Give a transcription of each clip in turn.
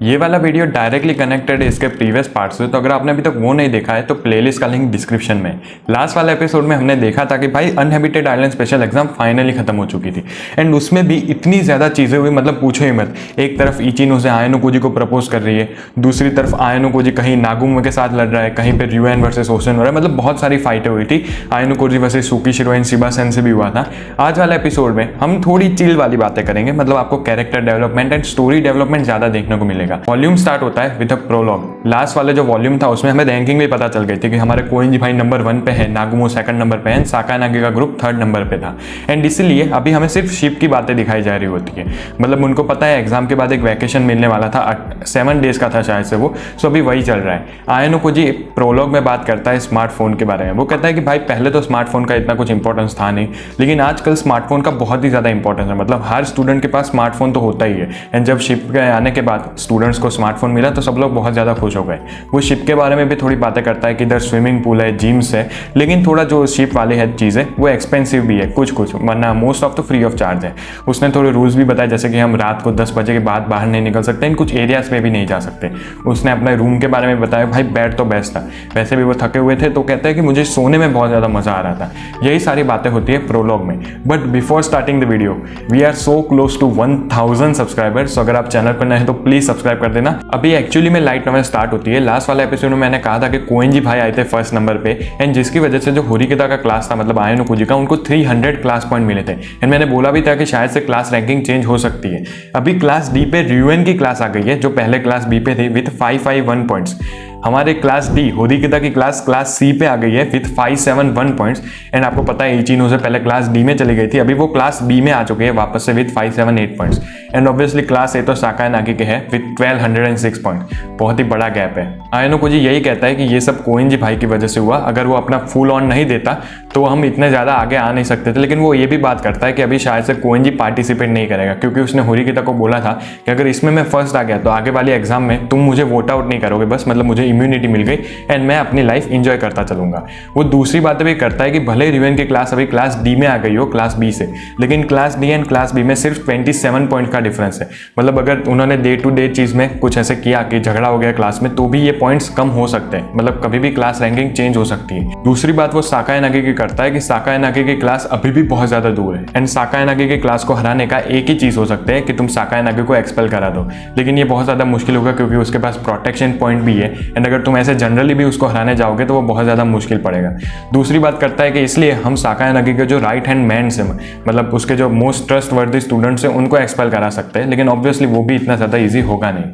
ये वाला video directly connected है इसके प्रीवियस पार्ट से, तो अगर आपने अभी तक वो नहीं देखा है तो प्लेलिस्ट का लिंक डिस्क्रिप्शन में। लास्ट वाले एपिसोड में हमने देखा था कि भाई अनहैबिटेड आइलैंड स्पेशल एग्जाम फाइनली खत्म हो चुकी थी एंड उसमें भी इतनी ज़्यादा चीज़ें हुई, मतलब पूछो ही मत। एक तरफ इचिनो से आयनो कोजी को प्रपोज कर रही है, दूसरी तरफ आयनो कोजी कहीं नागुमो के साथ लड़ रहा है, कहीं पर र्यूएन वर्सेस ओशन हो रहा है, मतलब बहुत सारी फाइटें हुई थी। आयनो कोजी वर्सेस सुकीशिरो एंड शिबासेन से भी हुआ था। आज वाले एपिसोड में हम थोड़ी चिल वाली बातें करेंगे, मतलब आपको character development and story development ज़्यादा देखने को मिलेगा। वॉल्यूम स्टार्ट होता है विद अ प्रोलॉग। लास्ट वाले जो वॉल्यूम था उसमें हमें रैंकिंग भी पता चल गई थी कि हमारे कोइंजी भाई नंबर 1 पे है, नागुमो सेकंड नंबर पे है, साकानागी का ग्रुप 3rd नंबर पे था। एंड इसीलिए अभी हमें सिर्फ शिप की बातें दिखाई जा रही होती है, मतलब उनको पता है एग्जाम के बाद एक वैकेशन मिलने वाला था, 7 डेज का था शायद से वो, सो अभी वही चल रहा है। आयनो कोजी प्रोलॉग में बात करता है स्मार्टफोन के बारे में। वो कहता है कि भाई पहले तो स्मार्टफोन का इतना कुछ इंपॉर्टेंस था नहीं, लेकिन आजकल स्मार्टफोन का बहुत ही ज़्यादा इंपॉर्टेंस है, मतलब हर स्टूडेंट के पास स्मार्टफोन तो होता ही है। एंड जब शिप के आने के बाद स्टूडेंट्स को स्मार्टफोन मिला तो सब लोग बहुत ज़्यादा खुश हो गए। वो शिप के बारे में भी थोड़ी बातें करता है कि इधर स्विमिंग पूल है, जिम्स है, लेकिन थोड़ा जो शिप वाली है चीज़ें वो एक्सपेंसिव भी है कुछ, वरना मोस्ट ऑफ तो फ्री ऑफ चार्ज है। उसने थोड़े रूल्स भी बताए, जैसे कि हम रात को 10 बजे के बाद बाहर नहीं निकल सकते, इन कुछ एरियाज में भी नहीं जा सकते। उसने अपने रूम के बारे में बताया, भाई बेड तो बेस्ट था, वैसे भी वो थके हुए थे, तो कहते हैं कि मुझे सोने में बहुत ज़्यादा मज़ा आ रहा था। यही सारी बातें होती है प्रोलॉग में। But before starting the video, we are so close to 1000 subscribers. अगर आप चैनल पर नए हैं तो प्लीज़ सब्सक्राइब कर देना। अभी एक्चुअली में लाइट नॉवेल स्टार्ट होती है। लास्ट वाले एपिसोड में मैंने कहा था कि कोएंजी भाई आए थे 1st नंबर पे, एंड जिसकी वजह से जो होरिकिता का क्लास था, मतलब आयनो कोजी का, उनको 300 क्लास पॉइंट मिले थे। एंड मैंने बोला भी था कि शायद से क्लास रैंकिंग चेंज हो सकती है। अभी क्लास डी पे र्यूएन की क्लास आ गई है, जो पहले क्लास बी पे थी विथ 551 पॉइंट्स। हमारे क्लास डी होरिकिता की क्लास सी पे आ गई है विथ 571 पॉइंट्स। एंड आपको पता है इचिनो से पहले क्लास डी में चली गई थी, अभी वो क्लास बी में आ चुकी है वापस से with 578 points. And obviously class ए तो साकानागी के है विथ 1206 पॉइंट। बहुत ही बड़ा गैप है। आयनो कोजी यही कहता है कि ये सब कोएंजी भाई की वजह से हुआ, अगर वो अपना फुल ऑन नहीं देता तो हम इतने ज़्यादा आगे आ नहीं सकते थे। लेकिन वो ये भी बात करता है कि अभी शायद से कोएंजी पार्टिसिपेट नहीं करेगा, क्योंकि उसने होरिकिता को बोला था कि अगर इसमें मैं फर्स्ट आ गया तो आगे वाली एग्जाम में तुम मुझे वोट आउट नहीं करोगे, बस मतलब मुझे इम्यूनिटी मिल गई एंड मैं अपनी लाइफ एंजॉय करता चलूंगा। वो दूसरी बातें भी करता है कि भले र्यूएन की क्लास अभी क्लास डी में आ गई हो क्लास बी से, लेकिन class D and class B में सिर्फ 27 पॉइंट का डिफरेंस है। मतलब अगर उन्होंने डे टू डे चीज़ में कुछ ऐसे किया कि झगड़ा हो गया क्लास में, तो भी ये पॉइंट्स कम हो सकते हैं, मतलब कभी भी क्लास रैंकिंग चेंज हो सकती है। दूसरी बात वो साकानागी की करता है कि साकानागी की क्लास अभी भी बहुत ज़्यादा दूर है, एंड साकानागी की क्लास को हराने का एक ही चीज़ हो सकता है कि तुम साकानागी को एक्सपेल करा दो, लेकिन ये बहुत ज़्यादा मुश्किल होगा क्योंकि उसके पास प्रोटेक्शन पॉइंट भी है। एंड अगर तुम ऐसे जनरली भी उसको हराने जाओगे तो वो बहुत ज़्यादा मुश्किल पड़ेगा। दूसरी बात करता है कि इसलिए हम साकानागी के जो राइट हैंड मैन से, मतलब उसके जो मोस्ट ट्रस्ट वर्दी स्टूडेंट्स हैं, उनको एक्सपेल करा सकते हैं, लेकिन ऑब्वियसली वो भी इतना ज़्यादा ईजी होगा नहीं।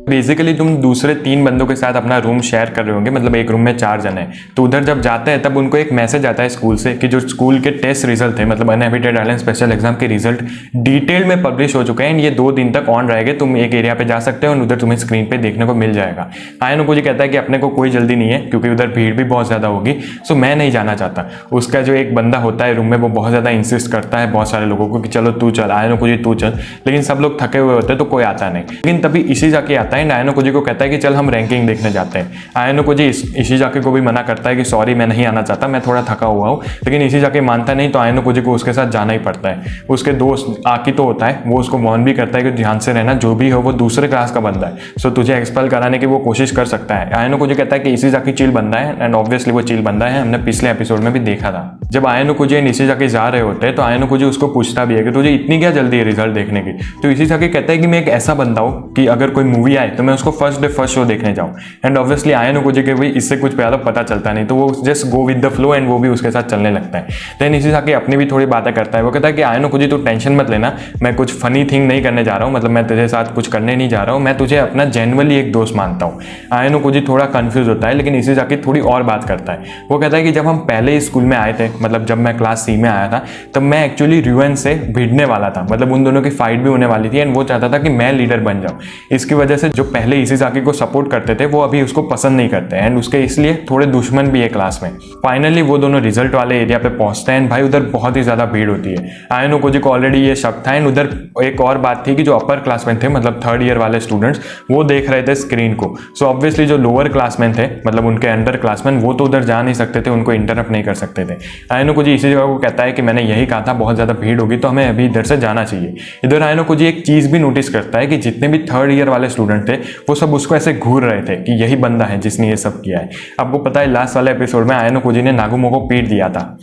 बेसिकली तुम दूसरे 3 बंदों के साथ अपना रूम शेयर कर रहे होंगे, मतलब एक रूम में 4 जन है, तो उधर जब जाते हैं तब उनको एक मैसेज आता है स्कूल से कि जो स्कूल के टेस्ट रिजल्ट थे, मतलब अनहैबिटेड आइलैंड स्पेशल एग्जाम के रिजल्ट डिटेल में पब्लिश हो चुके हैं। ये 2 दिन तक ऑन रहेंगे, तुम एक एरिया पे जा सकते हो और उधर तुम्हें स्क्रीन पे देखने को मिल जाएगा। आयनो कोजी कहता है कि अपने को कोई जल्दी नहीं है क्योंकि उधर भीड़ भी बहुत ज़्यादा होगी, सो मैं नहीं जाना चाहता। उसका जो एक बंदा होता है रूम में, वो बहुत ज़्यादा इंसिस्ट करता है बहुत सारे लोगों को कि चलो तू चल, आयनो कोजी तू चल, लेकिन सब लोग थके हुए होते हैं तो कोई आता नहीं। लेकिन तभी इशिजाकी आता है, आयनो कोजी को कहता है कि चल हम रैंकिंग देखने जाते हैं। आयनो कोजी इशिजाकी को भी मना करता है कि सॉरी मैं नहीं आना चाहता, मैं थोड़ा थका हुआ हूँ, लेकिन इशिजाकी मानता नहीं, तो आयनो कोजी को उसके साथ जाना ही पड़ता है। उसके दोस्त आकी तो होता है, वो उसको वार्न भी करता है कि ध्यान से रहना, जो भी हो वो दूसरे क्लास का बंदा है, सो तुझे एक्सपेल कराने की वो कोशिश कर सकता है। आयनो कोजी कहता है कि इशिजाकी चिल बंदा है, एंड ऑब्वियसली वो चिल बंदा है, हमने पिछले एपिसोड में भी देखा था। जब आयनो कोजी एंड इशिजाकी जा रहे होते हैं तो आयनो कोजी उसको पूछता भी है कि तुझे इतनी क्या जल्दी है रिजल्ट देखने की, तो इशिजाकी कहता है कि मैं एक ऐसा बंदा हूँ कि अगर कोई मूवी आए तो मैं उसको फर्स्ट डे फर्स्ट शो देखने जाऊँ। एंड ऑब्वियसली आयनो कोजी के भी इससे कुछ ज़्यादा पता चलता नहीं, तो वो just go with the flow and वो भी उसके साथ चलने लगता है। देन इशिजाकी अपनी भी थोड़ी बातें करता है। वो कहता है कि आयनो कोजी तू टेंशन मत लेना, मैं कुछ फनी थिंग नहीं करने जा रहा हूँ, मतलब मैं तेरे साथ कुछ करने नहीं जा रहा हूँ, मैं तुझे अपना जेन्युइनली एक दोस्त मानता हूँ। आयनो कोजी थोड़ा कंफ्यूज होता है, लेकिन इशिजाकी थोड़ी और बात करता है। वो कहता है कि जब हम पहले स्कूल में आए थे, मतलब जब मैं क्लास सी में आया था, तब मैं एक्चुअली र्यूएन से भिड़ने वाला था, मतलब उन दोनों की फाइट भी होने वाली थी, एंड वो चाहता था कि मैं लीडर बन जाऊँ। इसकी वजह से जो पहले इशिज़ाकी को सपोर्ट करते थे वो अभी उसको पसंद नहीं करते एंड उसके इसलिए थोड़े दुश्मन भी है क्लास में। फाइनली वो दोनों रिजल्ट वाले एरिया पे पहुंचते हैं एंड भाई उधर बहुत ही ज़्यादा भीड़ होती है। आयनो कोजी को ऑलरेडी ये शक था एंड उधर एक और बात थी कि जो अपर क्लासमैन थे मतलब थर्ड ईयर वाले स्टूडेंट्स वो देख रहे थे स्क्रीन को। सो ऑब्वियसली जो लोअर क्लासमैन थे मतलब उनके अंडर क्लासमैन वो तो उधर जा नहीं सकते थे, उनको इंटरप्ट नहीं कर सकते थे। आयनो कोजी इसी जगह को कहता है कि मैंने यही कहा था बहुत ज़्यादा भीड़ होगी तो हमें अभी इधर से जाना चाहिए। इधर आयनो कोजी एक चीज़ भी नोटिस करता है कि जितने भी थर्ड ईयर वाले स्टूडेंट थे वो सब उसको ऐसे घूर रहे थे कि यही बंदा है जिसने ये सब किया है। आपको पता है लास्ट वाले एपिसोड में आयनो कोजी ने नागुमो को पीट दिया था।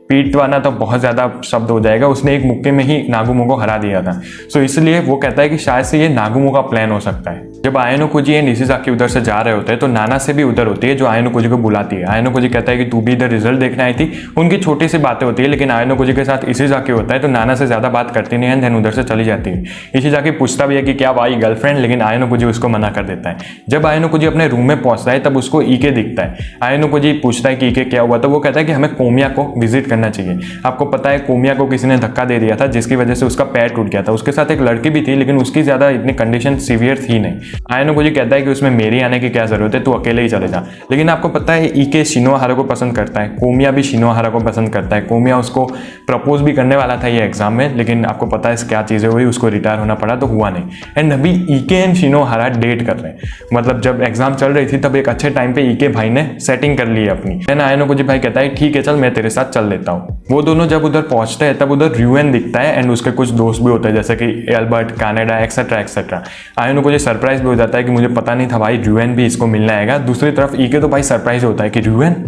पीटवाना तो बहुत ज़्यादा शब्द हो जाएगा, उसने एक मुक्के में ही नागुमो को हरा दिया था। सो इसलिए वो कहता है कि शायद से ये नागुमो का प्लान हो सकता है। जब आयनो कोजी एंड इशिज़ाकी उधर से जा रहे होते हैं तो नाना से भी उधर होती है जो आयनो कोजी को बुलाती है। आयनो कोजी कहता है कि तू भी इधर रिजल्ट देखने आई थी। उनकी छोटी सी बातें होती है लेकिन आयनो कोजी के साथ इशिज़ाकी होता है तो नाना से ज़्यादा बात करती नहीं है, देन उधर से चली जाती है। इशिज़ाकी पूछता भी है कि क्या भाई गर्लफ्रेंड, लेकिन आयनो कोजी उसको मना कर देता है। जब आयनो कोजी अपने रूम में पहुंचता है तब उसको ईके दिखता है। आयनो कोजी पूछता है कि ईके क्या हुआ, तो वो कहता है कि हमें कोमिया को विजिट करना चाहिए। आपको पता है कोमिया को किसी ने धक्का दे दिया था जिसकी वजह से उसका पैर टूट गया था। उसके साथ एक लड़की भी थी लेकिन उसकी ज़्यादा इतनी कंडीशन सीवियर थी नहीं। आयनो कोजी कहता है कि उसमें मेरी आने की क्या ज़रूरत है, तू अकेले ही चले जा। लेकिन आपको पता है ईके शिनोहारा को पसंद करता है, कोमिया भी शिनोहारा को पसंद करता है। कोमिया उसको प्रपोज भी करने वाला था ये एग्जाम में, लेकिन आपको पता है क्या चीज़ें हुई, उसको रिटायर होना पड़ा तो हुआ नहीं। एंड अभी ईके एंड शिनोहारा डेट कर रहे हैं। मतलब जब एग्जाम चल रही थी तब एक अच्छे टाइम पे ईके भाई ने सेटिंग कर ली है अपनी। एंड आयनो कोजी भाई कहता है ठीक है चल मैं तेरे साथ चल लेता हूँ। वो दोनों जब उधर पहुंचते हैं तब उधर र्यूएन दिखता है एंड उसके कुछ दोस्त भी होते हैं जैसे कि एल्बर्ट, कनाडा एक्सेट्रा एक्सेट्रा। आयनो को ये सरप्राइज भी हो जाता है कि मुझे पता नहीं था भाई र्यूएन भी इसको मिलने आएगा। दूसरी तरफ ईके तो भाई सरप्राइज होता है कि र्यूएन।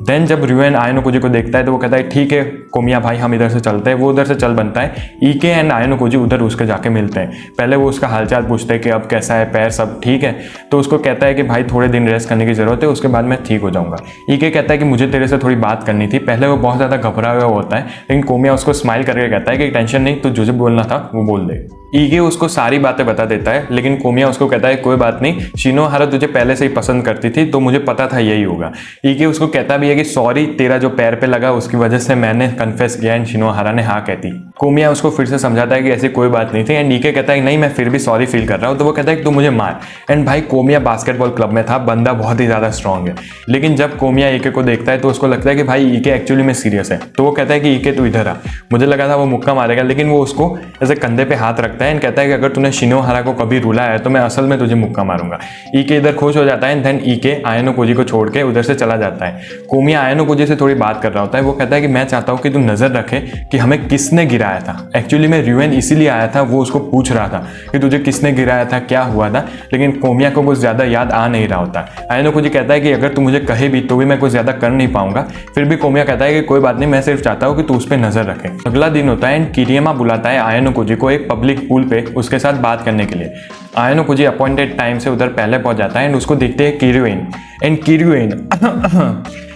देन जब र्यूएन आयनो कोजी को देखता है तो वो कहता है ठीक है कोमिया भाई हम इधर से चलते हैं। वो उधर से चल बनता है। ईके एंड आयनो कोजी उधर उसके जाके मिलते हैं। पहले वो उसका हालचाल पूछते हैं कि अब कैसा है, पैर सब ठीक है। तो उसको कहता है कि भाई थोड़े दिन रेस्ट करने की ज़रूरत है, उसके बाद मैं ठीक हो जाऊंगा। ईके कहता है कि मुझे तेरे से थोड़ी बात करनी थी। पहले वो बहुत ज़्यादा घबरा हुआ होता है लेकिन कोमिया उसको स्माइल करके कहता है कि टेंशन नहीं, तो जो बोलना था वो बोल दे। ईके उसको सारी बातें बता देता है लेकिन कोमिया उसको कहता है कोई बात नहीं, शिनोहारा तुझे पहले से ही पसंद करती थी तो मुझे पता था यही होगा। ईके उसको कहता भी है कि सॉरी तेरा जो पैर पे लगा उसकी वजह से मैंने कन्फेस किया एंड शिनोहारा ने हाँ कहती। कोमिया उसको फिर से समझाता है कि ऐसी कोई बात नहीं थी एंड ईके कहता है नहीं मैं फिर भी सॉरी फील कर रहा हूँ। तो वो कहता है कि तू मुझे मार। एंड भाई कोमिया बास्केटबॉल क्लब में था, बंदा बहुत ही ज़्यादा स्ट्रॉन्ग है। लेकिन जब कोमिया ईके को देखता है तो उसको लगता है कि भाई ईके एक्चुअली में सीरियस है। तो वो कहता है कि ईके तू इधर आ। मुझे लगा था वो मुक्का मारेगा लेकिन वो उसको ऐसे कंधे पे हाथ रखता है एंड कहता है कि अगर तूने शिनोहारा को कभी रुलाया है तो मैं असल में तुझे मुक्का मारूंगा। ईके इधर खुश हो जाता है। देन ईके आयनो कोजी को छोड़ के उधर से चला जाता है। कोमिया आयनो कोजी से थोड़ी बात कर रहा होता है। वो कहता है कि मैं चाहता हूँ कि तू नजर रखे कि हमें किसने गिराया था। एक्चुअली में र्यूएन इसीलिए आया था, वो उसको पूछ रहा था कि तुझे किसने गिराया था, क्या हुआ था। लेकिन कोमिया को कुछ ज्यादा याद आ नहीं रहा होता। आयनो कोजी कहता है कि अगर तू मुझे कहे भी तो भी मैं कुछ ज्यादा कर नहीं पाऊंगा। फिर भी कोमिया कहता है कि कोई बात नहीं, मैं सिर्फ चाहता हूँ कि तू उस पर नजर रखे। अगला दिन होता है एंड किरियामा बुलाता है आयनो कोजी को एक पब्लिक पूल पे उसके साथ बात करने के लिए। आयनो कोजी अपॉइंटेड टाइम से उधर पहले पहुंच जाता है एंड उसको देखते हैं किरुइन। एंड किरुइन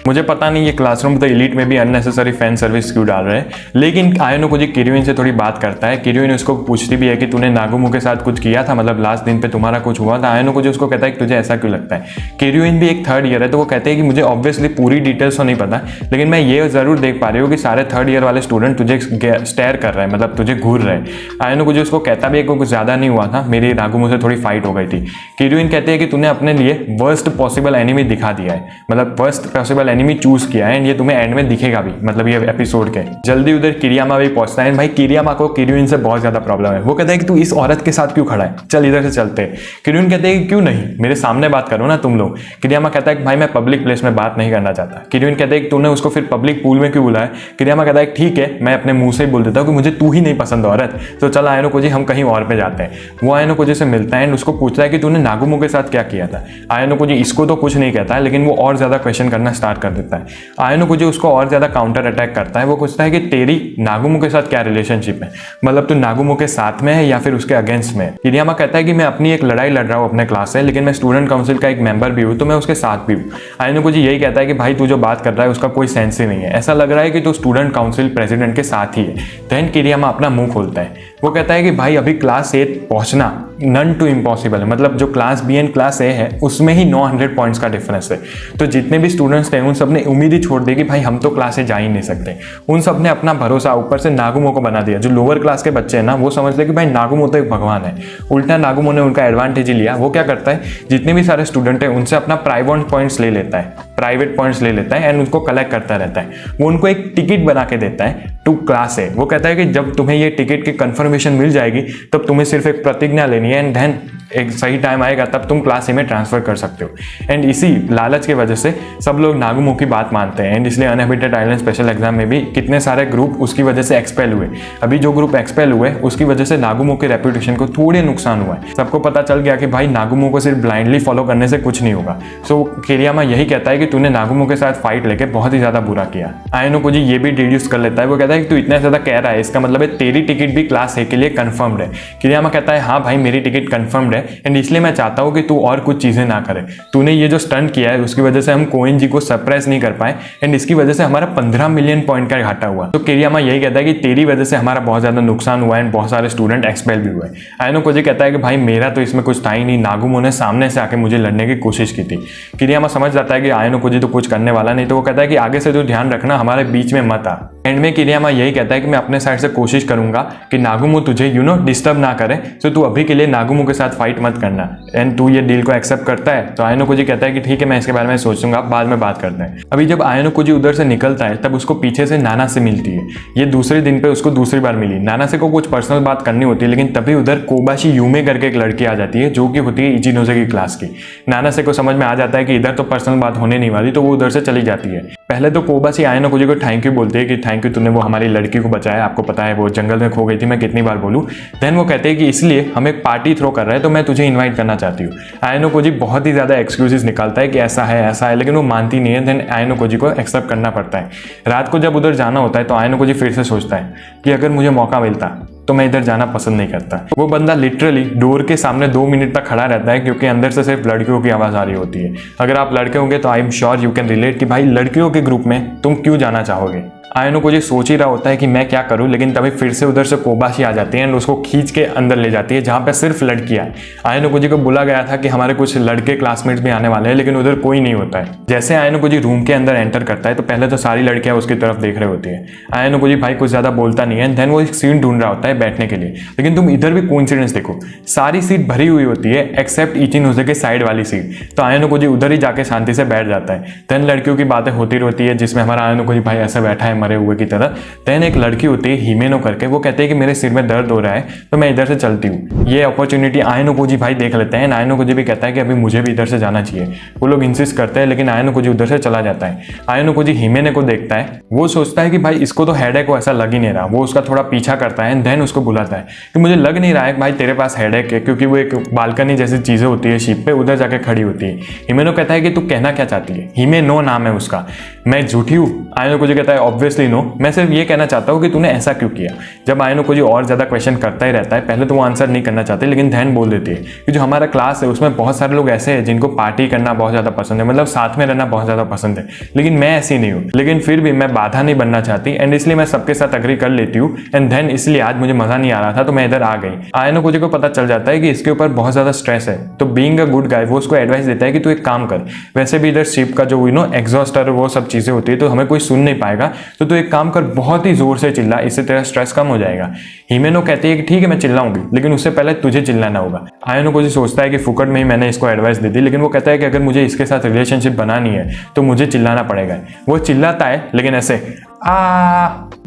मुझे पता नहीं ये क्लासरूम तो एलीट में भी अननेसेसरी फैन सर्विस क्यों डाल रहे हैं, लेकिन आयनो कोजी किरुइन से थोड़ी बात करता है। किरुइन उसको पूछती भी है कि तूने नागुमो के साथ कुछ किया था, मतलब लास्ट दिन पे तुम्हारा कुछ हुआ था। आयनो कोजी उसको कहता है कि तुझे ऐसा क्यों लगता है। किरुइन भी एक थर्ड ईयर है तो वो कहते हैं कि मुझे ऑब्वियसली पूरी डिटेल्स तो नहीं पता लेकिन मैं ये जरूर देख पा रही हूँ कि सारे थर्ड ईयर वाले स्टूडेंट तुझे स्टेयर कर रहे हैं, मतलब तुझे घूर रहे हैं। आयनो कोजी उसको कहता भी है कि कुछ ज़्यादा नहीं हुआ था, मेरी नागुमो से थोड़ी फाइट हो गई थी। किरुइन कहते हैं कि तूने अपने लिए वर्स्ट पॉसिबल एनिमी दिखा दिया है, मतलब वर्स्ट पॉसिबल एनिमी चूज किया है एंड ये तुम्हें एंड में दिखेगा भी, मतलब ये एपिसोड के जल्दी उधर किरियामा भी पहुंचता है। भाई किरियामा को किरुइन से बहुत ज्यादा प्रॉब्लम है। वो कहता है कि तू इस औरत के साथ क्यों खड़ा है, चल इधर से चलते। किरुइन कहते हैं कि क्यों नहीं, मेरे सामने बात करो ना तुम लोग। किरियामा कहता है कि भाई मैं पब्लिक प्लेस में बात नहीं करना चाहता। किरुइन कहते हैं कि तूने उसको फिर पब्लिक पूल में क्यों बुलाया। किरियामा कहता है ठीक है मैं अपने मुंह से ही बोल देता हूँ कि मुझे तू ही नहीं पसंद औरत, तो चल आयनो कोजी हम कहीं और पे जाते हैं। वो आयनो कोजी से मिलता है एंड उसको पूछता है कि तूने नागुमो के साथ क्या किया था। आयनो कोजी इसको तो कुछ नहीं कहता है लेकिन वो और ज्यादा क्वेश्चन करना स्टार्ट कर देता है। आयनो कोजी उसको और ज्यादा काउंटर अटैक करता है। वो पूछता है कि तेरी नागुमो के साथ क्या रिलेशनशिप है, मतलब तू नागुमो के साथ में है या फिर उसके अगेंस्ट में है। किरियामा कहता है कि मैं अपनी एक लड़ाई लड़ रहा हूँ अपने क्लास से, लेकिन मैं स्टूडेंट काउंसिल का एक मेंबर भी हूँ तो मैं उसके साथ भी हूँ। आयनो कोजी यही कहता है कि भाई तू जो बात कर रहा है उसका कोई सेंस ही नहीं है, ऐसा लग रहा है कि तू स्टूडेंट काउंसिल प्रेसिडेंट के साथ ही है। देन किरियामा अपना मुंह खोलता है। वो कहता है कि भाई अभी क्लास 8 पहुंचना नन टू इम्पॉसिबल है, मतलब जो class B and class A है उसमें ही 900 पॉइंट्स का डिफरेंस है। तो जितने भी स्टूडेंट्स थे उन सब ने उम्मीद ही छोड़ दी कि भाई हम तो क्लास ए जा ही नहीं सकते। उन सब ने अपना भरोसा ऊपर से नागुमो को बना दिया। जो लोअर क्लास के बच्चे हैं ना वो समझते कि भाई नागुमो तो एक भगवान है। उल्टा नागुमो ने उनका एडवांटेज ही लिया। वो क्या करता है, जितने भी सारे स्टूडेंट हैं उनसे अपना प्राइवेट पॉइंट्स ले लेता है एंड उनको कलेक्ट करता रहता है। वो उनको एक टिकट बना के देता है टू क्लास ए। वो कहता है कि जब तुम्हें ये टिकट की कंफर्मेशन मिल जाएगी तब तुम्हें सिर्फ एक प्रतिज्ञा लेनी है एंड देन एक सही टाइम आएगा तब तुम क्लास ए में ट्रांसफर कर सकते हो। एंड इसी लालच की वजह से सब लोग नागुमो की बात मानते हैं एंड इसलिए अनहैबिटेड आइलैंड स्पेशल एग्जाम में भी कितने सारे ग्रुप उसकी वजह से एक्सपेल हुए। अभी जो ग्रुप एक्सपेल हुए उसकी वजह से नागुमो के रेपुटेशन को थोड़े नुकसान हुआ है। सबको पता चल गया कि भाई नागुमो को सिर्फ ब्लाइंडली फॉलो करने से कुछ नहीं होगा। सो किरियामा यही कहता है कि तूने नागुमो के साथ फाइट लेके बहुत ही ज्यादा बुरा किया। आयनोकोजी ये भी डिड्यूस कर लेता है। वो कहता है कि तू इतना ज्यादा कह रहा है इसका मतलब है तेरी टिकट भी क्लास ए के लिए कंफर्म्ड है। किरियामा कहता है हाँ भाई मेरी टिकट कंफर्म्ड है एंड इसलिए मैं चाहता हूँ कि तू और कुछ चीजें ना करे। तूने ये जो स्टंट किया है उसकी वजह से हम कोइन जी को सरप्राइज नहीं कर पाए एंड इसकी वजह से हमारा 15 मिलियन पॉइंट का घाटा हुआ। तो किरियामा यही कहता है कि तेरी वजह से हमारा बहुत ज्यादा नुकसान हुआ एंड बहुत सारे स्टूडेंट एक्सपेल भी हुए। आयनोकोजी कहता है कि भाई मेरा तो इसमें कुछ था ही नहीं, नागुमो ने सामने से आके मुझे लड़ने की कोशिश की थी। किरियामा समझ जाता है कि आयनोकोजी तो कुछ करने वाला नहीं, तो वो कहता है कि आगे से तो ध्यान रखना हमारे बीच में मत आ। एंड में किरियामा यही कहता है कि मैं अपने साइड से कोशिश करूंगा कि नागुमो तुझे डिस्टर्ब ना करे, तो तू अभी के लिए नागुमो के साथ फाइट मत करना एंड तू ये डील को एक्सेप्ट करता है। तो आयनोकोजी कहता है कि ठीक है मैं इसके बारे में सोचूंगा, बाद में बात करते हैं। अभी जब आयनोकोजी उधर से निकलता है तब उसको पीछे से नाना से मिलती है। ये दूसरे दिन पे उसको दूसरी बार मिली। नाना से को कुछ पर्सनल बात करनी होती है लेकिन तभी उधर कोबाशी यूमे करके एक लड़की आ जाती है जो कि होती है इचिनोजे की क्लास की। नाना से को समझ में आ जाता है कि इधर तो पर्सनल बात होने नहीं वाली, तो वो उधर से चली जाती है। पहले तो कोबाशी आयनोकोजी को थैंक यू बोलती है कि थैंक यू तूने वो हमारी लड़की को बचाया, आपको पता है वो जंगल में खो गई थी, मैं कितनी बार बोलूं। देन वो कहते हैं कि इसलिए हम एक पार्टी थ्रो कर रहे हैं तो मैं तुझे इन्वाइट करना चाहती हूँ। आयनोकोजी बहुत ही ज्यादा एक्सक्यूजेस निकालता है कि ऐसा है लेकिन वो मानती नहीं है। देन आयनोकोजी को एक्सेप्ट करना पड़ता है। रात को जब उधर जाना होता है तो आयनोकोजी फिर से सोचता है कि अगर मुझे मौका मिलता तो मैं इधर जाना पसंद नहीं करता। वो बंदा लिटरली डोर के सामने 2 मिनट तक खड़ा रहता है क्योंकि अंदर से सिर्फ लड़कियों की आवाज आ रही होती है। अगर आप लड़के होंगे तो I am sure you can relate कि भाई लड़कियों के ग्रुप में तुम क्यों जाना चाहोगे। आयनोकोजी सोच ही रहा होता है कि मैं क्या करूं, लेकिन तभी फिर से उधर से कोबाशी आ जाती है एंड उसको खींच के अंदर ले जाती है जहां पे सिर्फ लड़कियां हैं। आयनोकोजी को बोला गया था कि हमारे कुछ लड़के क्लासमेट्स भी आने वाले हैं लेकिन उधर कोई नहीं होता है। जैसे आयनोकोजी रूम के अंदर एंटर करता है तो पहले तो सारी लड़कियां उसकी तरफ देख रही होती है। आयनोकोजी भाई कुछ ज्यादा बोलता नहीं है। देन वो एक सीट ढूंढ रहा होता है बैठने के लिए, लेकिन तुम इधर भी कोइंसिडेंस देखो, सारी सीट भरी हुई होती है एक्सेप्ट इचिनोजे के साइड वाली सीट। तो आयनोकोजी उधर ही जाके शांति से बैठ जाता है। देन लड़कियों की बातें होती रहती है जिसमें हमारा आयनोकोजी भाई ऐसे बैठा है मरे हुए की तरह। देन एक लड़की होती है हिमेनो करके, वो कहते हैं कि मेरे सिर में दर्द हो रहा है तो मैं इधर से चलती हूँ। ये अपॉर्चुनिटी आयनोकोजी भाई देख लेते हैं। आयनोकोजी भी कहता है कि अभी मुझे भी इधर से जाना चाहिए। वो लोग इंसिस्ट करते हैं लेकिन आयनोकोजी उधर से चला जाता है। आयनोकोजी हिमेने को देखता है, वो सोचता है कि भाई इसको तो हेडेक को ऐसा लग ही नहीं रहा। वो उसका थोड़ा पीछा करता है। देन उसको बुलाता है कि मुझे लग नहीं रहा है भाई तेरे पास हेडेक है, क्योंकि वो एक बालकनी जैसी चीजें होती है शिप पे, उधर जाके खड़ी होती है। हिमेनो कहता है कि तू कहना क्या चाहती है। हिमेनो नाम है उसका। मैं झूठी हूँ? आयनोकोजी कहता है ऑब्वियसली नो, मैं सिर्फ ये कहना चाहता हूँ कि तूने ऐसा क्यों किया। जब आयनोकोजी और ज्यादा क्वेश्चन करता ही रहता है, पहले तो वो आंसर नहीं करना चाहते लेकिन धैन बोल देती है कि जो हमारा क्लास है उसमें बहुत सारे लोग ऐसे हैं जिनको पार्टी करना बहुत ज्यादा पसंद है, मतलब साथ में रहना बहुत ज्यादा पसंद है, लेकिन मैं ऐसी नहीं हूँ। लेकिन फिर भी मैं बाधा नहीं बनना चाहती एंड इसलिए मैं सबके साथ अग्री कर लेती हूँ एंड देन इसलिए आज मुझे मजा नहीं आ रहा था तो मैं इधर आ गई। आयनोकोजी को पता चल जाता है कि इसके ऊपर बहुत ज्यादा स्ट्रेस है, तो बीइंग अ गुड गाय वो उसको एडवाइस देता है कि तू एक काम कर, वैसे भी इधर शिप का जो एग्जॉस्टर वो सब चीजें होती है तो हमें कोई सुन नहीं पाएगा, तो तू एक काम कर बहुत ही जोर से चिल्ला, इससे तेरा स्ट्रेस कम हो जाएगा। हिमेनो कहती है कि ठीक है मैं चिल्लाऊंगी लेकिन उससे पहले तुझे चिल्लाना होगा। आयनोकोजी सोचता है कि फुकट में ही मैंने इसको एडवाइस दे दी, लेकिन वो कहता है कि अगर मुझे इसके साथ रिलेशनशिप बनानी है तो मुझे चिल्लाना पड़ेगा। वो चिल्लाता है लेकिन ऐसे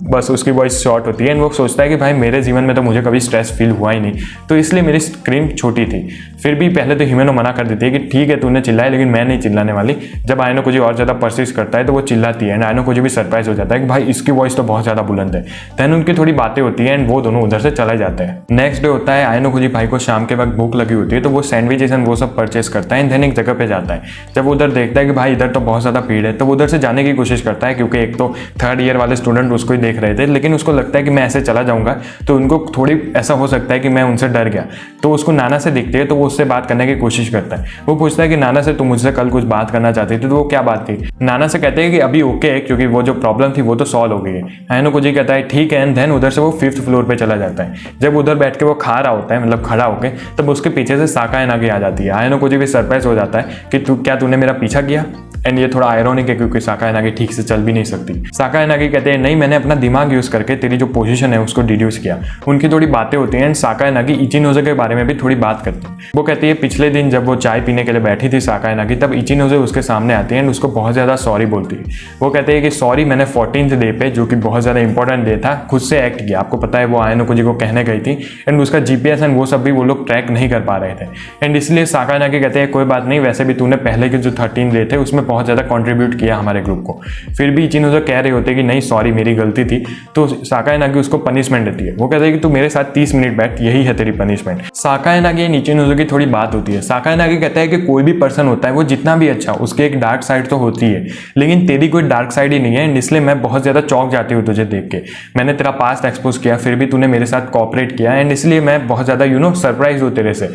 बस उसकी वॉइस शॉर्ट होती है एंड वो सोचता है कि भाई मेरे जीवन में तो मुझे कभी स्ट्रेस फील हुआ ही नहीं, तो इसलिए मेरी स्क्रीन छोटी थी। फिर भी पहले तो हिमेनो मना कर देती है कि ठीक है तूने चिल्लाया लेकिन मैं नहीं चिल्लाने वाली। जब आयनोकोजी और ज्यादा परसिस्ट करता है तो वो चिल्लाती है एंड आयनोकोजी भी सरप्राइज हो जाता है कि भाई इसकी वॉइस तो बहुत ज्यादा बुलंद है। देन उनकी थोड़ी बातें होती है एंड वो दोनों उधर से चले जाते हैं। नेक्स्ट डे होता है, आयनोकोजी भाई को शाम के वक्त भूख लगी होती है तो वो सैंडविचेस एंड वो सब परचेस करता है। देन एक जगह पे जाता है, जब वो उधर देखता है कि भाई इधर तो बहुत ज्यादा भीड़ है तो वो उधर से जाने की कोशिश करता है क्योंकि एक तो 3rd ईयर वाले स्टूडेंट उसको ही देख रहे थे, लेकिन उसको लगता है कि मैं ऐसे चला जाऊंगा तो उनको थोड़ी ऐसा हो सकता है कि मैं उनसे डर गया। तो उसको नाना से दिखती है तो वो उससे बात करने की कोशिश करता है। वो पूछता है कि नाना से तुम मुझसे कल कुछ बात करना चाहती थी, तो वो क्या बात थी? नाना से कहते हैं कि अभी ओके है, क्योंकि वो जो प्रॉब्लम थी वो तो सॉल्व हो गई है। आयनोकुजी कहता है ठीक है, एंड देन उधर से वो 5th फ्लोर पे चला जाता है। जब उधर बैठ के वो खा रहा होता है, मतलब खड़ा होके, तब उसके पीछे से साकाए नागी आ जाती है। आयनोकुजी भी सरप्राइज हो जाता है कि तूने मेरा पीछा किया। एंड ये थोड़ा आयरॉनिक है क्योंकि साकाए नागी ठीक से चल भी नहीं सकती। साकाए नागी कहते हैं नहीं, मैंने अपना दिमाग यूज करके तेरी जो पोजीशन है उसको डिड्यूस किया। उनकी थोड़ी बातें होती हैं एंड साकाए नागी इचिनोजे के बारे में भी थोड़ी बात करती है। वो कहती है पिछले दिन जब वो चाय पीने के लिए बैठी थी साकाए नागी, तब इचिनोजे उसके सामने आती है एंड उसको बहुत ज़्यादा सॉरी बोलती है। वो कहते हैं कि सॉरी, मैंने 14th डे पे, जो कि बहुत ज़्यादा इंपॉर्टेंट डे था, खुद से एक्ट किया। आपको पता है वो आयनोकुजी को कहने गई थी एंड उसका GPS एंड वो सब भी वो लोग ट्रैक नहीं कर पा रहे थे। एंड इसलिए साकाए नागी कहते हैं कोई बात नहीं, वैसे भी तूने पहले के जो 13 डे थे उसमें बहुत ज़्यादा कॉन्ट्रीब्यूट किया हमारे ग्रुप को। फिर भी इचिनोजे कह रहे होते कि नहीं सॉरी, मेरी गलती थी। तो साकाए नागी उसको पनिशमेंट देती है। वो कहते हैं कि तू मेरे साथ 30 मिनट बैठ, यही है तेरी पनिशमेंट। साकाए नागी एंड इचिनोजे की थोड़ी बात होती है। साकाए नागी कहता है कि कोई भी पर्सन होता है वो जितना भी अच्छा, उसके एक डार्क साइड तो होती है, लेकिन तेरी कोई डार्क साइड ही नहीं है। एंड इसलिए मैं बहुत ज्यादा चौंक जाती हूँ तुझे देख के। मैंने तेरा पास्ट एक्सपोज किया, फिर भी तूने मेरे साथ कोऑपरेट किया, एंड इसलिए मैं बहुत ज्यादा सरप्राइज हूँ तेरे से।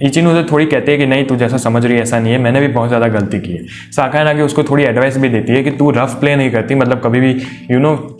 इचिनोजे थोड़ी कहते हैं कि नहीं, तू जैसा समझ रही है ऐसा नहीं है, मैंने भी बहुत ज्यादा गलती की है। साकाए नागी उसको थोड़ी एडवाइस भी देती है कि तू रफ प्ले नहीं करती, मतलब कभी भी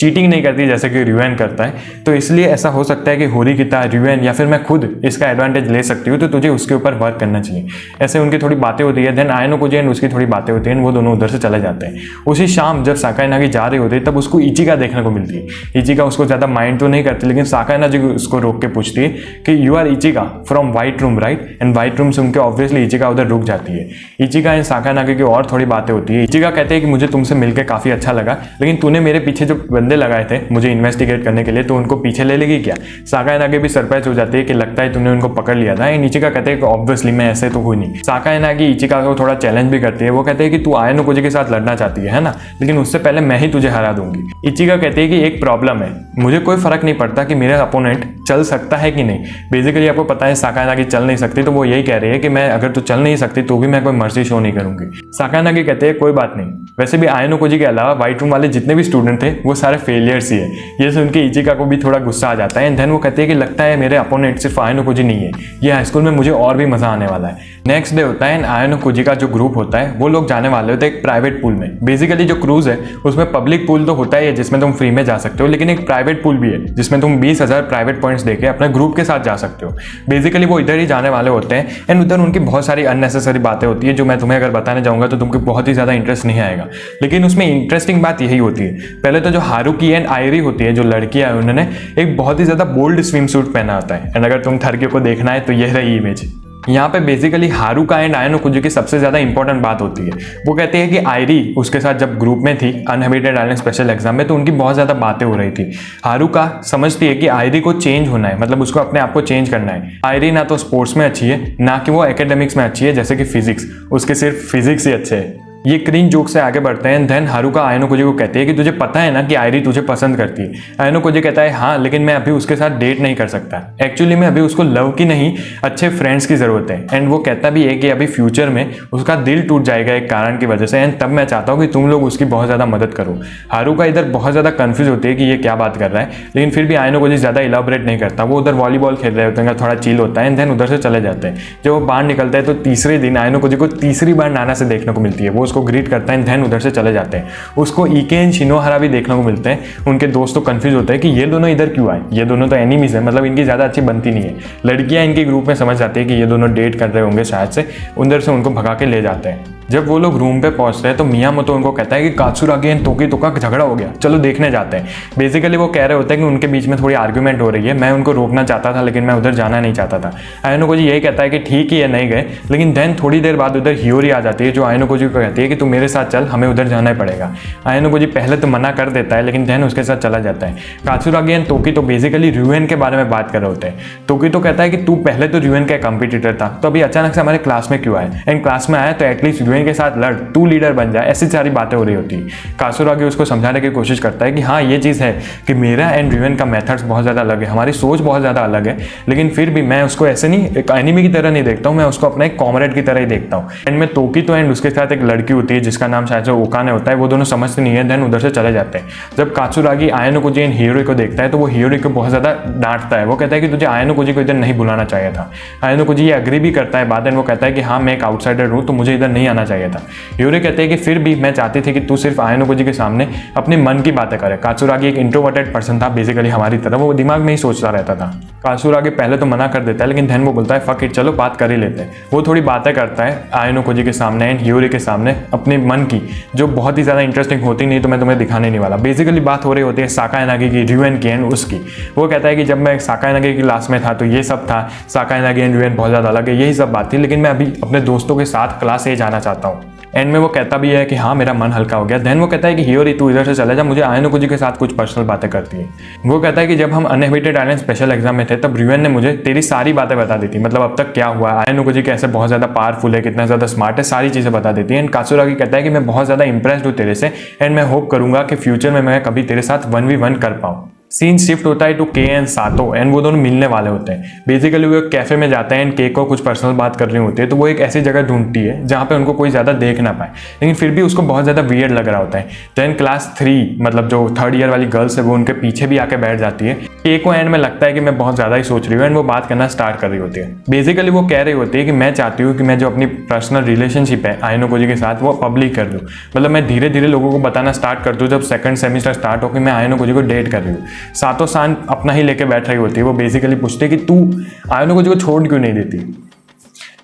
चीटिंग नहीं करती जैसे कि रिवेन करता है। तो इसलिए ऐसा हो सकता है कि होरिकिता, रिवेन या फिर मैं खुद इसका एडवांटेज ले सकती हूँ, तो तुझे उसके ऊपर वर्क करना चाहिए। ऐसे उनकी थोड़ी बातें होती है। देन आयनोकुजी एंड उसकी थोड़ी बातें होती हैं, वो दोनों उधर से चले जाते हैं। उसी शाम जब साकाए नागी जा रही होती है तब उसको इचिका देखने को मिलती है। इचिका उसको ज्यादा माइंड तो नहीं करती, लेकिन साकाए नागी उसको रोक के पूछती है कि you are Ichika from White Room right? And White Room सुन के ऑब्वियसली इचिका उधर रुक जाती है। इचिका एंड साकाए नागी की और थोड़ी बातें होती है। इचिका कहते हैं कि मुझे तुमसे मिलकर काफी अच्छा लगा, लेकिन तूने मेरे पीछे जो बंदे लगाए थे मुझे इन्वेस्टिगेट करने के लिए, तो उनको पीछे ले लेगी क्या? साकाए नागी भी सरप्राइज हो जाती है कि लगता है तूने उनको पकड़ लिया था। एंड इचिका कहते हैं कि ऑब्वियसली मैं ऐसे तो हुई नहीं। साकाए नागी इचिका को थोड़ा चैलेंज भी करती है। वो कहते हैं कि तू आयनोकुजी के साथ लड़ना चाहती है ना, लेकिन उससे पहले मैं ही तुझे हरा दूंगी। इचिका कहती है कि एक प्रॉब्लम है, मुझे कोई फर्क नहीं पड़ता कि मेरा अपोनेंट चल सकता है कि नहीं। बेसिकली आपको पता है साकाए नागी चल नहीं सकती, तो वो यही कह रही है कि मैं अगर तू चल नहीं सकती तो भी मैं कोई मर्जी शो नहीं करूंगी। साकाए नागी कहते हैं कोई बात नहीं, वैसे भी आयनोकुजी के अलावा व्हाइट रूम वाले जितने भी स्टूडेंट थे वो सारे फेलियर्स ही है। ये सुन के इचिका को भी थोड़ा गुस्सा आ जाता है। एंड देन वो कहते हैं कि लगता है मेरे अपोनेंट सिर्फ आयनोकुजी नहीं है, ये हाई स्कूल में मुझे और भी मजा आने वाला है। नेक्स्ट डे होता है एंड आयनोकुजी का जो ग्रुप होता है वो लोग जाने वाले होते हैं एक प्राइवेट पूल में। बेसिकली जो क्रूज है उसमें पब्लिक पूल तो होता ही है जिसमें तुम फ्री में जा सकते हो, लेकिन एक प्राइवेट पूल भी है जिसमें तुम 20,000 प्राइवेट पॉइंट्स देके अपने ग्रुप के साथ जा सकते हो। बेसिकली वो इधर ही जाने वाले होते हैं एंड उधर उनकी बहुत सारी अननेसेसरी बातें होती है जो मैं तुम्हें अगर बताने जाऊंगा तो तुमको बहुत ही ज्यादा इंटरेस्ट नहीं आएगा। लेकिन उसमें इंटरेस्टिंग बात यही होती है, पहले तो जो हारुकी एंड आयरी होती है, जो लड़कियां हैं, उन्होंने एक बहुत ही ज्यादा बोल्ड स्विम सूट पहना होता है। एंड अगर तुम थर्कियो को देखना है तो यह रही इमेज। यहाँ पे बेसिकली हारुका एंड आयनोकुजी की सबसे ज्यादा इंपॉर्टेंट बात होती है। वो कहते हैं कि आयरी उसके साथ जब ग्रुप में थी अनहेबिटेड आइलैंड स्पेशल एग्जाम में, तो उनकी बहुत ज्यादा बातें हो रही थी। हारुका समझती है कि आयरी को चेंज होना है, मतलब उसको अपने आप को चेंज करना है। आयरी ना तो स्पोर्ट्स में अच्छी है, ना कि वो एकेडमिक्स में अच्छी है, जैसे कि फिजिक्स, उसके सिर्फ फिजिक्स ही अच्छे है। ये क्रीन जोक से आगे बढ़ते हैं। देन हारुका आयनोकुजी को कहती है कि तुझे पता है ना कि आयरी तुझे पसंद करती है। आयनोकुजी कहता है हाँ, लेकिन मैं अभी उसके साथ डेट नहीं कर सकता। एक्चुअली में अभी उसको लव की नहीं, अच्छे फ्रेंड्स की जरूरत है। एंड वो कहता भी है कि अभी फ्यूचर में उसका दिल टूट जाएगा एक कारण की वजह से, एंड तब मैं चाहता हूँ कि तुम लोग उसकी बहुत ज्यादा मदद करो। हारुका इधर बहुत ज्यादा कंफ्यूज होती है कि ये क्या बात कर रहा है, लेकिन फिर भी आयनोकुजी ज्यादा इलाबोरेट नहीं करता। वो उधर वॉलीबॉल खेल रहे होते हैं, थोड़ा चिल होता है, एंड देन उधर से चले जाते हैं। जब वो बाहर निकलता है तो तीसरे दिन आयनोकुजी को तीसरी बार नाना से देखने को मिलती है। वो उसको ग्रीट करता है, उधर से चले जाते हैं। उसको ईके एंड शिनोहारा भी देखने को मिलते हैं। उनके दोस्त तो कंफ्यूज होते हैं कि ये दोनों इधर क्यों आए, ये दोनों तो एनिमीज है, मतलब इनकी ज्यादा अच्छी बनती नहीं है। लड़कियां इनके ग्रुप में समझ जाती है कि ये दोनों डेट कर रहे होंगे शायद से, उधर से उनको भगा के ले जाते हैं। जब वो लोग रूम पे पहुंचते हैं तो मियामोतो उनको कहता है कि कात्सुरागी एंड तोकी का झगड़ा हो गया, चलो देखने जाते हैं। बेसिकली वो कह रहे होते हैं कि उनके बीच में थोड़ी आर्ग्यूमेंट हो रही है। मैं उनको रोकना चाहता था, लेकिन मैं उधर जाना नहीं चाहता था। आयनोकुजी यही कहता है कि ठीक ही है, नहीं गए। लेकिन देन थोड़ी देर बाद उधर हियोरी आ जाती है, जो आयनोकुजी को कहती है कि तू मेरे साथ चल, हमें उधर जाना ही पड़ेगा। आयनोकुजी पहले तो मना कर देता है, लेकिन देन उसके साथ चला जाता है। कात्सुरागी एंड तोकी तो बेसिकली रिवेन के बारे में बात कर रहे होते हैं। तोकी तो कहता है कि तू पहले तो रिवेन का कंपटीटर था, तो अभी अचानक से हमारे क्लास में क्यों आया, एंड क्लास में आया तो एटलीस्ट ड्यूएन के साथ लड़, तू लीडर बन जाए, ऐसी सारी बातें हो रही होती है। कासुरागी उसको समझाने की कोशिश करता है कि हाँ ये चीज़ है कि मेरा एंड ड्यूएन का मेथड्स बहुत ज़्यादा अलग है, हमारी सोच बहुत ज़्यादा अलग है, लेकिन फिर भी मैं उसको ऐसे नहीं एक एनिमी की तरह नहीं देखता हूँ, मैं उसको अपना एक कॉमरेड की तरह ही देखता हूँ। एंड में तोकी तो एंड उसके साथ एक लड़की होती है जिसका नाम शायद से ओकाने होता है, वो दोनों समझते नहीं है, देन उधर से चले जाते हैं। जब कासुरागी आयानोकुजी एंड हियोरी को देखता है तो वो हियोरी को बहुत ज़्यादा डांटता है। वो कहता है कि तुझे आयानोकुजी को इधर नहीं बुलाना चाहिए था। आयानोकुजी ये अग्री भी करता है बाद में, वो कहता है कि हाँ मैं एक आउटसाइडर हूँ तो मुझे इधर नहीं आना चाहिए था। हियोरी कहते हैं कि फिर भी मैं चाहती थी कि तू सिर्फ आयानोकुजी के सामने अपने मन की बातें करे। कासुरागी एक इंट्रोवर्टेड पर्सन था बेसिकली हमारी तरह, वो दिमाग में ही सोचता रहता था। कासुरागी पहले तो मना कर देता है लेकिन धन वो बोलता है फक इट, चलो बात कर ही लेते हैं। वो थोड़ी बातें करता है आयानोकुजी के सामने एंड हियोरी के सामने अपने मन की, जो बहुत ही ज़्यादा इंटरेस्टिंग होती नहीं तो मैं तुम्हें दिखाने नहीं वाला। बेसिकली बात हो रही होती है साकायानागी की, ड्यूएन की एंड उसकी। वो कहता है कि जब मैं साकायानागी की क्लास में था तो ये सब था, साकायानागी एंड ड्यूएन बहुत ज़्यादा अलग है, यही सब बात थी, लेकिन मैं अभी अपने दोस्तों के साथ क्लास ए जाना चाहता हूँ। एंड में वो कहता भी है कि हाँ मेरा मन हल्का हो गया। देन वो कहता है कि हियोरी तू इधर से चला जा, मुझे आयानोकुजी के साथ कुछ पर्सनल बातें करती है। वो कहता है कि जब हम अनहेबिटेड आइलैंड स्पेशल एग्जाम में थे तब ड्यूएन ने मुझे तेरी सारी बातें बता दी थी, मतलब अब तक क्या हुआ, आयानोकुजी कैसे बहुत ज़्यादा पावरफुल है, कितना ज़्यादा स्मार्ट है, सारी चीज़ें बता देती है। एंड कासुरागी कहता है कि मैं बहुत ज़्यादा इंप्रेस्ड हूँ तेरे से एंड मैं होप करूँगा कि फ्यूचर में मैं कभी तेरे साथ 1v1 कर पाऊँ। सीन शिफ्ट होता है टू के एंड सातो एंड वो दोनों मिलने वाले होते हैं। बेसिकली वो एक कैफे में जाते हैं एंड के को कुछ पर्सनल बात करनी होती है, तो वो एक ऐसी जगह ढूंढती है जहाँ पे उनको कोई ज़्यादा देख ना पाए, लेकिन फिर भी उसको बहुत ज़्यादा वियर्ड लग रहा होता है। देन क्लास 3 मतलब जो 3rd ईयर वाली गर्ल्स है वो उनके पीछे भी आके बैठ जाती है। के को एंड में लगता है कि मैं बहुत ज़्यादा ही सोच रही हूँ एंड वो बात करना स्टार्ट कर रही होती है। बेसिकली वो कह रही होती है कि मैं चाहती हूँ कि मैं जो अपनी पर्सनल रिलेशनशिप है आयानोकुजी के साथ वो पब्लिक कर दूँ, मतलब मैं धीरे धीरे लोगों को बताना स्टार्ट कर दूँ जब 2nd सेमेस्टर स्टार्ट हो कि मैं आयानोकुजी को डेट कर रही हूँ। सातो सान अपना ही लेके बैठ रही होती है। वो बेसिकली पूछती है कि तू आयानोकुजी को छोड़ क्यों नहीं देती।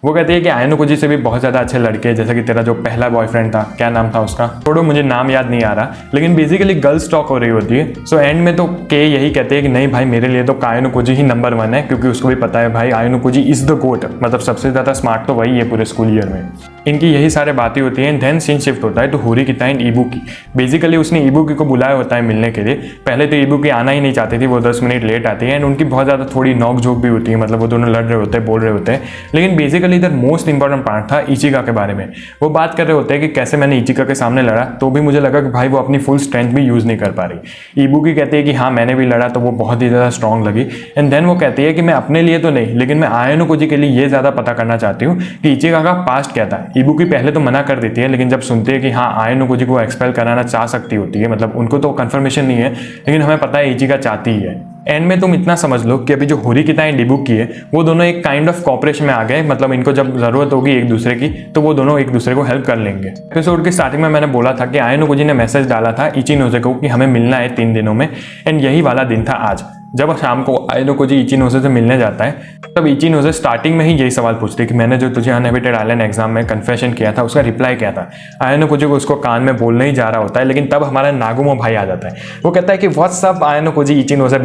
वो कहती है कि आयानोकुजी से भी बहुत ज़्यादा अच्छे लड़के हैं, जैसे कि तेरा जो पहला बॉयफ्रेंड था, क्या नाम था उसका, छोड़ो मुझे नाम याद नहीं आ रहा, लेकिन बेसिकली गर्ल्स टॉक हो रही होती है। सो एंड में तो के यही कहते हैं कि नहीं भाई मेरे लिए तो आयानोकुजी ही नंबर 1 है, क्योंकि उसको भी पता है भाई आयानोकुजी इज द गोट, मतलब सबसे ज़्यादा स्मार्ट तो वही है पूरे स्कूल ईयर में। इनकी यही सारे बातें होती हैं। देन सीन शिफ्ट होता है तो होरिकिता एंड इबुकी। बेसिकली उसने इबुकी को बुलाया होता है मिलने के लिए। पहले तो इबुकी आना ही नहीं चाहती थी, वो 10 मिनट लेट आती है एंड उनकी बहुत ज़्यादा थोड़ी नोक झोंक भी होती है, मतलब वो दोनों लड़ रहे होते हैं, बोल रहे होते हैं। लेकिन बेसिकली इधर मोस्ट इंपॉर्टेंट पार्ट था इचिका के बारे में। वो बात कर रहे होते हैं कि कैसे मैंने इचिका के सामने लड़ा तो भी मुझे लगा कि भाई वो अपनी फुल स्ट्रेंथ भी यूज़ नहीं कर पा रही। इबुकी कहती है कि हाँ मैंने भी लड़ा तो वो बहुत ही ज़्यादा स्ट्रॉन्ग लगी। एंड देन वो कहती है कि मैं अपने लिए तो नहीं, लेकिन मैं आयानोकुजी के लिए ये ज़्यादा पता करना चाहती हूँ कि इचिका का पास्ट क्या था। इबुकी पहले तो मना कर देती है, लेकिन जब सुनती है कि हाँ आयानोकुजी को एक्सपेल कराना चाह सकती होती है, मतलब उनको तो कंफर्मेशन नहीं है लेकिन हमें पता है इचिका चाहती ही है। एंड में तुम इतना समझ लो कि अभी जो होरिकिता एंड इबुकी है वो दोनों एक काइंड ऑफ कॉपरेशन में आ गए, मतलब इनको जब जरूरत होगी एक दूसरे की तो वो दोनों एक दूसरे को हेल्प कर लेंगे। एपिसोड के स्टार्टिंग में मैंने बोला था कि आयानोकुजी ने मैसेज डाला था इचिनोसे को कि हमें मिलना है 3 दिनों में, एंड यही वाला दिन था आज। जब शाम को आयानोकुजी इचिनोसे से मिलने जाता है तब इचिनोसे स्टार्टिंग में ही यही सवाल पूछती है कि मैंने जो तुझे अनहेबिटेड आइलैंड एग्जाम में कन्फेशन किया था उसका रिप्लाई क्या था। आयानोकुजी को उसको कान में बोलने ही जा रहा होता है, लेकिन तब हमारा नागुमो भाई आ जाता है। वो कहता है कि व्हाट्सअप आयानोकुजी इचिनोसे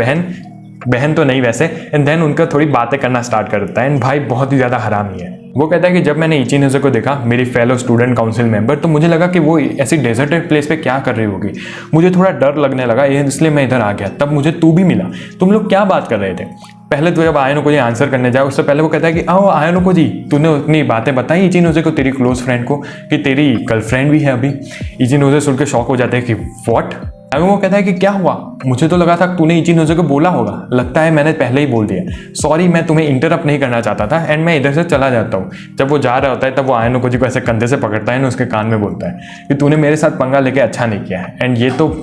बहन तो नहीं वैसे, एंड देन उनका थोड़ी बातें करना स्टार्ट कर देता है। एंड भाई बहुत ही ज़्यादा हरामी है। वो कहता है कि जब मैंने इचिनोसे को देखा, मेरी फेलो स्टूडेंट काउंसिल मेंबर, तो मुझे लगा कि वो ऐसी डेजर्टेड प्लेस पे क्या कर रही होगी। मुझे थोड़ा डर लगने लगा, इसलिए मैं इधर आ गया। तब मुझे तू भी मिला। तुम लोग क्या बात कर रहे थे। पहले तो जब आयानोकुजी आंसर करने जाए उससे पहले वो कहता है कि आओ आयानोकुजी तूने अपनी बातें बताई इचिनोसे को, तेरी क्लोज फ्रेंड को, कि तेरी गर्लफ्रेंड भी है अभी। इचिनोसे सुन के शॉक हो जाते हैं कि व्हाट। वो कहता है कि क्या हुआ, मुझे तो लगा था तूने इचिनोसे को बोला होगा, लगता है मैंने पहले ही बोल दिया, सॉरी मैं तुम्हें इंटरप्ट नहीं करना चाहता था एंड मैं इधर से चला जाता हूँ। जब वो जा रहा होता है तब वो आयानोकुजी को ऐसे कंधे से पकड़ता है और उसके कान में बोलता है कि तूने मेरे साथ पंगा लेके अच्छा नहीं किया है, एंड ये तो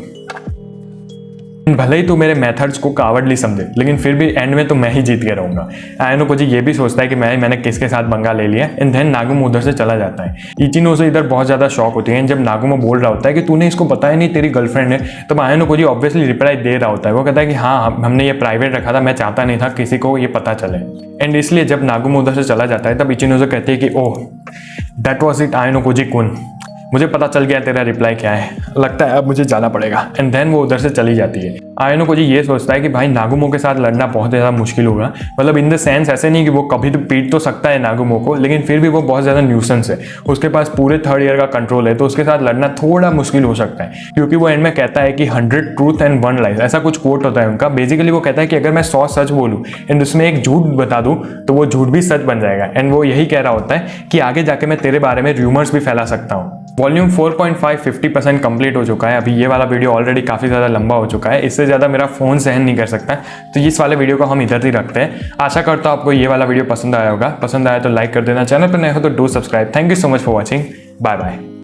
भले ही तू मेरे मेथड्स को कावर्डली समझे लेकिन फिर भी एंड में तो मैं ही जीत के रहूंगा। आयानोकुजी ये भी सोचता है कि मैंने किसके साथ पंगा ले लिया, एंड देन नागुमो उधर से चला जाता है। इचिनोसे इधर बहुत ज़्यादा शॉक होती है। जब नागुमो बोल रहा होता है कि तूने इसको बताया नहीं तेरी गर्लफ्रेंड है, तब आयानोकुजी ऑब्वियसली रिप्लाई दे रहा होता है। वो कहता है कि हाँ हमने ये प्राइवेट रखा था, मैं चाहता नहीं था किसी को ये पता चले। एंड इसलिए जब नागुमो उधर से चला जाता है तब इचिनोसे कहती है कि ओह दैट वॉज इट आयानोकुजी कुन, मुझे पता चल गया तेरा रिप्लाई क्या है, लगता है अब मुझे जाना पड़ेगा। एंड देन वो उधर से चली जाती है। आयनो को ये सोचता है कि भाई नागुमो के साथ लड़ना बहुत ज़्यादा मुश्किल होगा, मतलब इन द सेंस ऐसे नहीं कि वो कभी तो पीट तो सकता है नागुमो को, लेकिन फिर भी वो बहुत ज़्यादा न्यूसेंस है, उसके पास पूरे 3rd ईयर का कंट्रोल है, तो उसके साथ लड़ना थोड़ा मुश्किल हो सकता है। क्योंकि वो एंड में कहता है कि 100 ट्रूथ एंड 1 लाइज, ऐसा कुछ कोट होता है उनका। बेसिकली वो कहता है कि अगर मैं 100 सच बोलूँ एंड उसमें एक झूठ बता दूँ तो वो झूठ भी सच बन जाएगा। एंड वो यही कह रहा होता है कि आगे जाके मैं तेरे बारे में र्यूमर्स भी फैला सकता हूँ। वॉल्यूम 4.5 50% कंप्लीट हो चुका है। अभी ये वाला वीडियो ऑलरेडी काफ़ी ज़्यादा लंबा हो चुका है, इससे ज़्यादा मेरा फ़ोन सहन नहीं कर सकता, तो इस वाले वीडियो को हम इधर ही रखते हैं। आशा करता हूँ आपको ये वाला वीडियो पसंद आया होगा। पसंद आया तो लाइक कर देना, चैनल पर नए हो तो do subscribe. Thank you so much for watching. Bye bye.